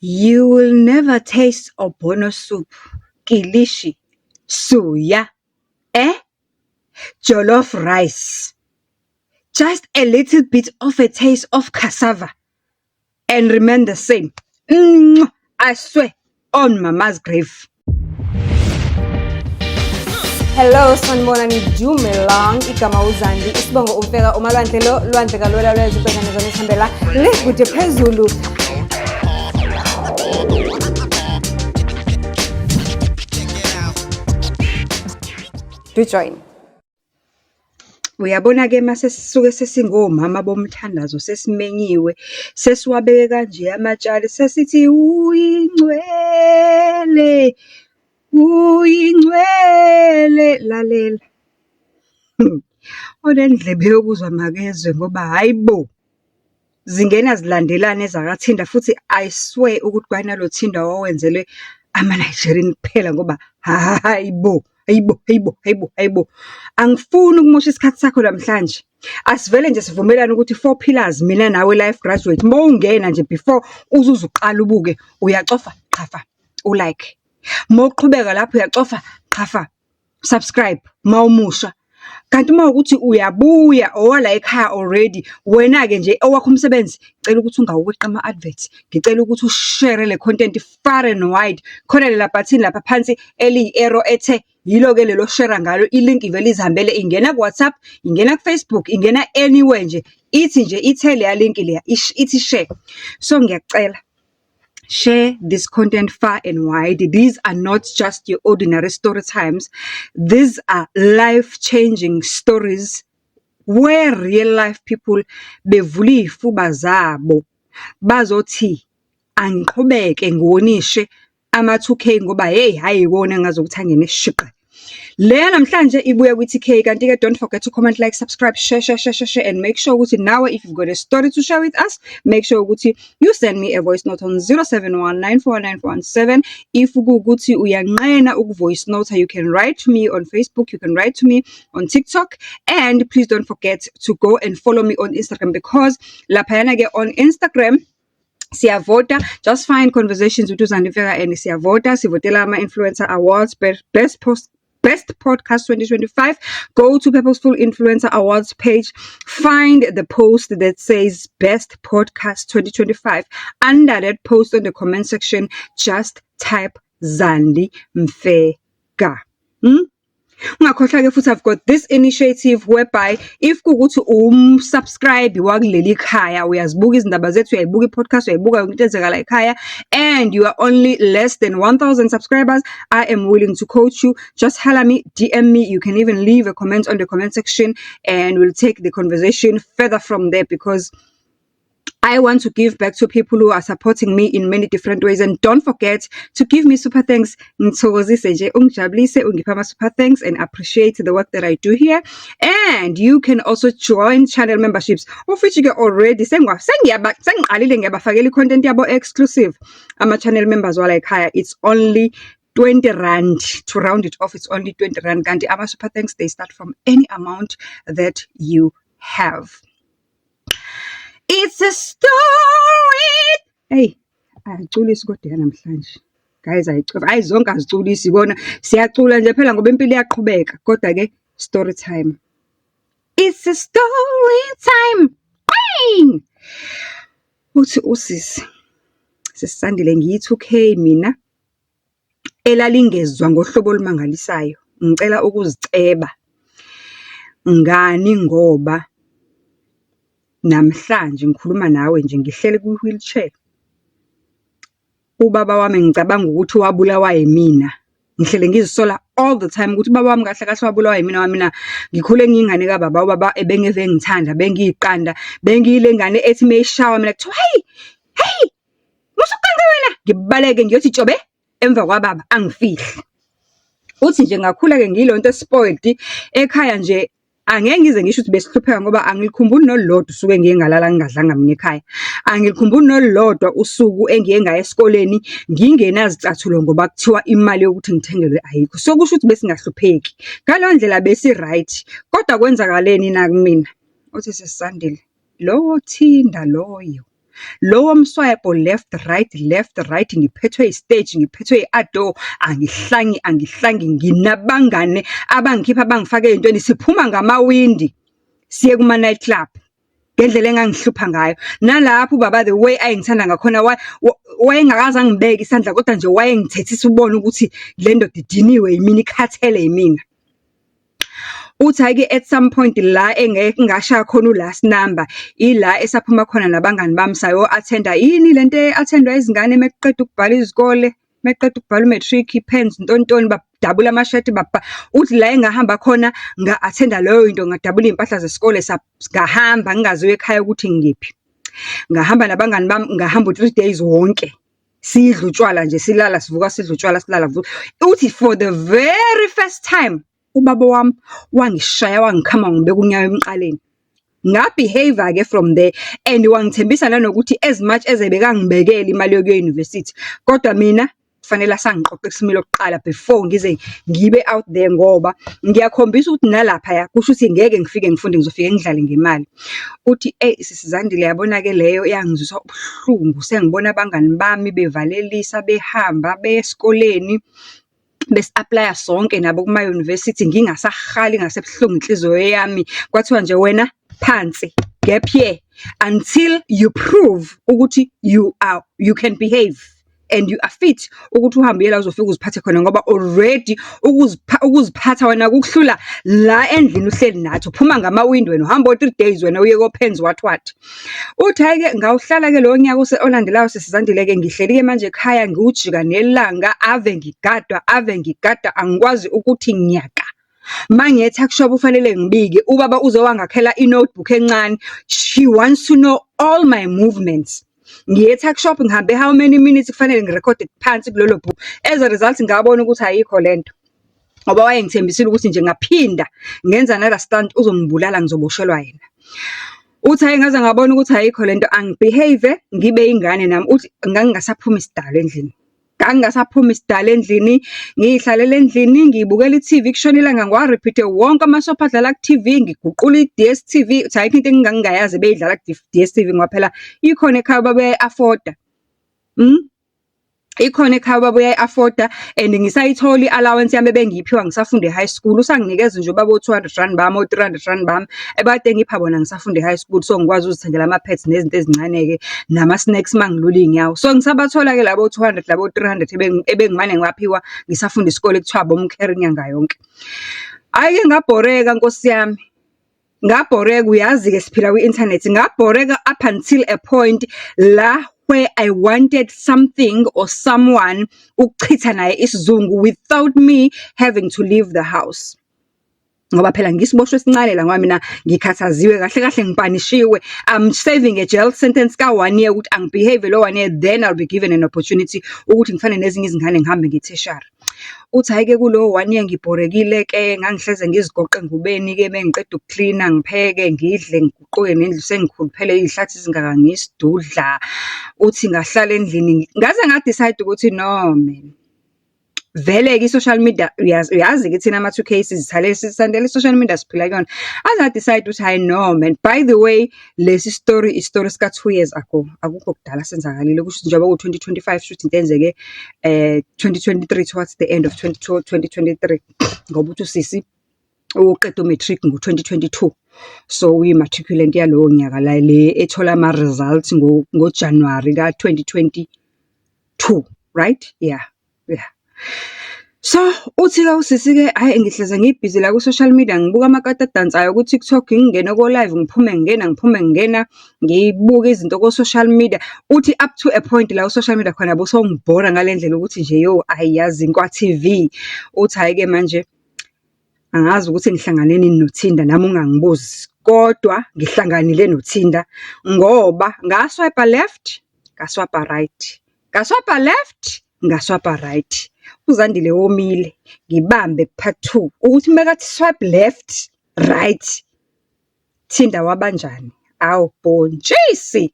You will never taste Obono soup, kilishi, suya, jollof rice. Just a little bit of a taste of cassava and remain the same. I swear, on mama's grave. Hello, sanibonani Dumelang, igama uZandi, isibongo umfeka umalwandle lo lwandle kalula lwezibhekane zona esihambela likude phezulu. Do join. Uyabona-ke mase sisuke sesingomama bomthandazo sesimenyiwe sesiwabeke kanje amatshali sesithi uyingcwele lalela onendlebe yokuzwa makezwe ngoba hayibo zingena zilandelana ezakathinda futhi I swear ukuthi kwanalo thinda wawenzelwe ama-Nigerian kuphela ngoba hayibo angifuni ukumosha isikhathi sakho namhlanje. Asivele nje sivumelane ukuthi 4 pillars mina nawe life graduate mawungena nje before uzuze uqala ubuke uyacofa qafa ulike mawuqhubeka lapho uyacofa qafa subscribe mawumusha. Kanti uma ukuthi uyabuya owala ekhaya already wena ke nje owakho umsebenzi ngicela ukuthi ungawuqi ama-adverts ngicela ukuthi ushare le content far and wide khona lela button lapha phansi eliyi-arrow ethe yilo ke lelo share ngalo ilink ivele izihambele ingena ku-WhatsApp ingena ku-Facebook ingena anywhere nje ithi nje ithe leya link leya ithi share. So ngiyacela share this content far and wide. These are not just your ordinary story times. These are life-changing stories where real life people bevula izifuba zabo bazothi angiqhubeke ngiwonishe ama-2K ngoba hey hayi wona ngazokuthi angene shiqe. Le namhlanje ibuya kwi-TK kanti ke don't forget to comment, like, subscribe, share and make sure ukuthi nawe if you've got a story to share with us make sure ukuthi you send me a voice note on 0719499417. If ukuthi uyanqena uku-voice note you can write to me on Facebook, you can write to me on TikTok, and please don't forget to go and follow me on Instagram because laphayana ke on Instagram siyavota. Just find Conversations with uZandi Mfeka and siyavota, sivotela ama-influencer awards, Best Podcast 2025. Go to Purposeful Influencer Awards page, find the post that says Best Podcast 2025. Under that post on the comment section, just type Zandi Mfeka. Ungakhohlwa ke futhi I've got this initiative whereby if kukuthi subscribe wakuleli khaya uyazibuka izindaba zethu uyayibuka i-podcast uyayibuka yonke into ezekala ekhaya and you are only less than 1,000 subscribers, I am willing to coach you. Just holler me, DM me, you can even leave a comment on the comment section and we'll take the conversation further from there because I want to give back to people who are supporting me in many different ways. And don't forget to give me super thanks. Ngithokozise nje ungijabulise ungipha ama super thanks and appreciate the work that I do here. And you can also join channel memberships of which you get already sengiqalile ngiyabafakela i-content yabo exclusive. Ama-channel members wala ekhaya, it's only 20 rand. To round it off, it's only 20 rand. Kanti ama super thanks, they start from any amount that you have. It's a story. Hey, ayiculisi kodwa namhlanje. Guys, ayizonke aziculisi kona. Siyacula nje phela ngoba impilo iyaqhubeka. Kodwa ke story time. It's a story time. Bang! Uthi usisi. Sisandile ngiyi-2K mina. Elalingezwa ngohlobo olumangalisayo. Ngicela ukuziceba. Ngani ngoba namhlanje ngikhuluma nawe nje ngihlele kwi-wheelchair. Ubaba wami ngicabanga ukuthi wabulawa yimina. Ngihlele ngizisola all the time ukuthi baba wami kahle kahle wabulawa yimina mina ngikhule ngingane kababa ubaba ebengeve ngithanda bengiyiqanda bengiyile ngane ethi mayishawa mina kuthiwa hey musuqanga wena ngibaleke ngiyothi jobe emva kwababa angifihle. Uthi nje ngakhula ke ngilonto spoiled ekhaya nje angeke ngize ngisho ukuthi besihlupheka ngoba angikhumbuli nolodwa usuku engiye ngalala ngingadlanga mina ekhaya. Angikhumbuli nolodwa usuku engiye ngaya esikoleni ngingenazicathulo ngoba kuthiwa imali yokuthi ngithengelwe ayikho. So kusho ukuthi besingahlupheki. Ngalo ndlela besi right. Kodwa kwenzakaleni na kumina? Uthi sesandile. Lo thinda loyo lowo mswipe left right ngiphethwe istage ngiphethwe i-ado angihlangi nginabangane abangikhipha bangifake ezintweni siphuma ngamawindi siye kuma night club ngendlela engangihlupha ngayo nalapho baba the way ayengithanda ngakhona wayengakaza ngibeke isandla kodwa nje wayengithethisa ubona ukuthi le ndoda idiniwe yimini ikhathele yimina. Uthi ake at some point la engeke ngashaya khona last number ila esaphuma khona nabangani bami sayo attenda yini lento attendwa izingane meqeda ukubhala izikole meqeda ukubhala matric pens ntontoni badabula amashati uthi la engahamba khona nga attenda leyo into ngadabula impahla zesikole ngahamba ngingaziwe ekhaya ukuthi ngiphi ngahamba nabangani bami ngahamba 3 days wonke sidla utshwala nje silala sivuka sidla utshwala silala uthi for the very first time ubaba wami wangishaya wangikhama ngibeka unyawo emqaleni ngabehave ke from there and wangithembisa nanokuthi as much as ebekangibekela imali yokuya university kodwa mina kufanele asangiqoqe kusimilo oqala before ngize ngibe out there ngoba ngiyakhombisa ukuthi nalapha kusho ukuthi ngeke ngifike ngifunde ngizofike ngidlale ngemali. Uthi sisizandile yabona ke leyo yangizwisa ubuhlungu sengibona abangani bami bevalelisa behamba besikoleni besi-apply sonke nabo kuma university ngingasahali ngasebuhlungu inhliziyo yami kwathiwa nje wena phansi gap year until you prove ukuthi you can behave and you are fit ukuthi uhambe yela uzofika uziphathe khona ngoba already ukuziphatha wena kukuhlula la endlini uhleli nathi uphuma ngama-window wena uhamba 3 days wena uye ko-pens what uthi hayi-ke ngawuhlala ke lowo nyaka olandelayo sisizandile ke ngihleli ke manje ekhaya ngiwujika nelanga ave ngigada angikwazi ukuthi ngiyaka mangiye tuckshop ufanele ngibike ubaba uze wangakhela i-notebook encane she wants to know all my movements. Ngiye tuckshop ngihambe how many minutes kufanele ngirekhode phansi kulolo book as a result ngabona ukuthi ayikho lento ngoba wayengithembisile ukuthi nje ngaphinda ngenza nala stunt uzongibulala ngizoboshelwa yena. Uthi hayi ngaze ngabona ukuthi ayikho lento angibehave ngibe ingane nami uthi ngangingasaphuma isidalo endlini ngihlalele endlini ngibukela i-TV kushona ilanga ngiwarepeat wonke amasoap adlala ku-TV ngiguqula i-DStv uthi ayikho into engingayazi beyidlala ku-DStv ngoba phela ikhona ekhaya babe-afforda ikhona ekhaya baba uyayi-afforda and ngisayithola i-allowance yami ebengiyiphiwa ngisafunde e-high school usanginikeza nje ubaba o-200 bami o-300 bami ebade ngipha bona ngisafunde e-high school so ngikwazi ukuzithengela ama-pads nezinto ezincane-ke nama-snacks mangilula iy'nyawo so ngisabathola-ke labo 200 labo 300 ebengimane ngiwaphiwa ngisafunda isikole kuthiwa bomkhera inyanga yonke. Hhayi-ke ngabhoreka nkosi yami ngabhoreka uyazi-ke siphila kwi-internet ngabhoreka up until a point la where I wanted something or someone ukuchitha naye isizungu without me having to leave the house. Ngoba phela ngisiboshwe esincane la ngoba mina ngikhathaziwe kahle ngipanishiwe. I'm serving a jail sentence ka 1 year ukuthi angibehave lo 1 year then I'll be given an opportunity ukuthi ngifane nezinye izingane ngihambe ngitheshara. Uthi hayi ke kulo 1 year ngibhorekile ke ngangihleze ngizigoqe ngubeni ke bengiqeda ukucleana ngipheke ngidle ngiguquke nendlu sengikhuluphele izihlathi izingaka ngisidudla. Uthi ngahlala endlini ngaze decide ukuthi no man vele ke social media uyazi ke thina ama 2K sisandela social media siphila kuyona aza decide ukuthi hayi no man by the way lesi story sika 2 years ago akukho kudala senzakalile kusho njengoba ku 2025 shothi into enzeke 2023 towards the end of 2023 ngoba uthi usisi uqeda matric ngo 2022 so we matriculate yalowo nyaka la le ethola ama results ngo January ka 2022 right yeah. So uthi ka usisi ke hayi ngihleze ngibhizi la ku social media ngibuka amakata dansayo ku TikTok ngingena ko live ngiphume ngingena ngibuka izinto ko social media uthi up to a point la ku social media khona boso ngibhora ngalendlela ukuthi nje yo ayiyazi inkwa TV uthi hayi ke manje angazi ukuthi ngihlanganene noThinda nami ungangibuzi kodwa ngihlanganile noThinda ngoba ngaswipe left ngaswipe right ngaswipe left ngaswipe right uZandile womile ngibambe part 2 ukuthi mekathi swipe left right Thinda wabanjani awu bontshisi